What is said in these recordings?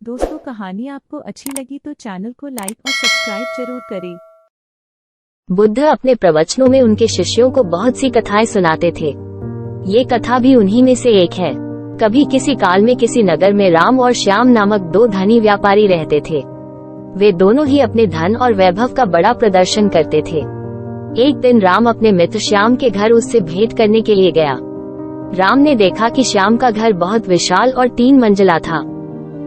दोस्तों कहानी आपको अच्छी लगी तो चैनल को लाइक और सब्सक्राइब जरूर करें। बुद्ध अपने प्रवचनों में उनके शिष्यों को बहुत सी कथाएं सुनाते थे। ये कथा भी उन्हीं में से एक है। कभी किसी काल में किसी नगर में राम और श्याम नामक दो धनी व्यापारी रहते थे। वे दोनों ही अपने धन और वैभव का बड़ा प्रदर्शन करते थे। एक दिन राम अपने मित्र श्याम के घर उससे भेंट करने के लिए गया। राम ने देखा कि श्याम का घर बहुत विशाल और 3 मंजिला था।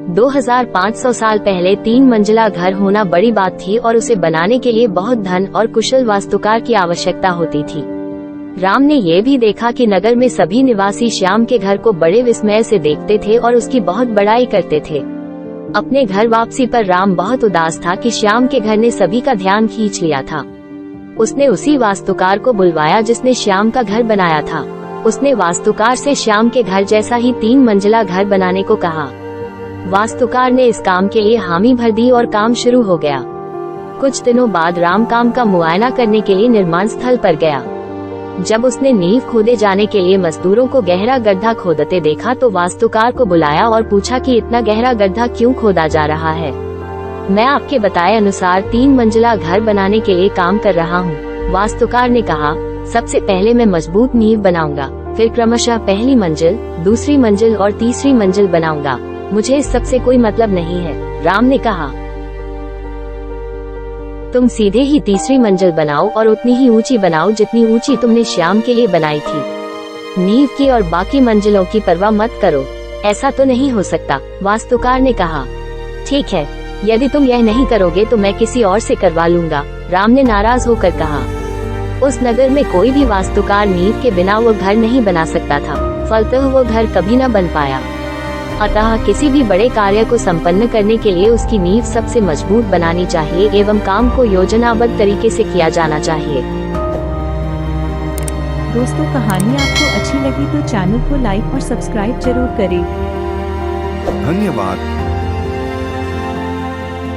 2500 साल पहले 3 मंजिला घर होना बड़ी बात थी और उसे बनाने के लिए बहुत धन और कुशल वास्तुकार की आवश्यकता होती थी। राम ने ये भी देखा कि नगर में सभी निवासी श्याम के घर को बड़े विस्मय से देखते थे और उसकी बहुत बड़ाई करते थे। अपने घर वापसी पर राम बहुत उदास था कि श्याम के घर ने सभी का ध्यान खींच लिया था। उसने उसी वास्तुकार को बुलवाया जिसने श्याम का घर बनाया था। उसने वास्तुकार से श्याम के घर जैसा ही 3 मंजिला घर बनाने को कहा। वास्तुकार ने इस काम के लिए हामी भर दी और काम शुरू हो गया। कुछ दिनों बाद राम काम का मुआयना करने के लिए निर्माण स्थल पर गया। जब उसने नींव खोदे जाने के लिए मजदूरों को गहरा गड्ढा खोदते देखा तो वास्तुकार को बुलाया और पूछा कि इतना गहरा गड्ढा क्यों खोदा जा रहा है। मैं आपके बताए अनुसार 3 मंजिला घर बनाने के लिए काम कर रहा हूँ। वास्तुकार ने कहा, सबसे पहले मैं मजबूत नींव बनाऊंगा, फिर क्रमशः पहली मंजिल, दूसरी मंजिल और तीसरी मंजिल बनाऊंगा। मुझे इस सब से कोई मतलब नहीं है। राम ने कहा, तुम सीधे ही तीसरी मंजिल बनाओ और उतनी ही ऊंची बनाओ जितनी ऊंची तुमने श्याम के लिए बनाई थी। नींव की और बाकी मंजिलों की परवाह मत करो। ऐसा तो नहीं हो सकता। वास्तुकार ने कहा, ठीक है, यदि तुम यह नहीं करोगे तो मैं किसी और से करवा लूंगा। राम ने नाराज होकर कहा। उस नगर में कोई भी वास्तुकार नींव के बिना वो घर नहीं बना सकता था। फलतः वो घर कभी न बन पाया। अतः किसी भी बड़े कार्य को संपन्न करने के लिए उसकी नींव सबसे मजबूत बनानी चाहिए एवं काम को योजनाबद्ध तरीके से किया जाना चाहिए। दोस्तों कहानी आपको अच्छी लगी तो चैनल को लाइक और सब्सक्राइब जरूर करें। धन्यवाद।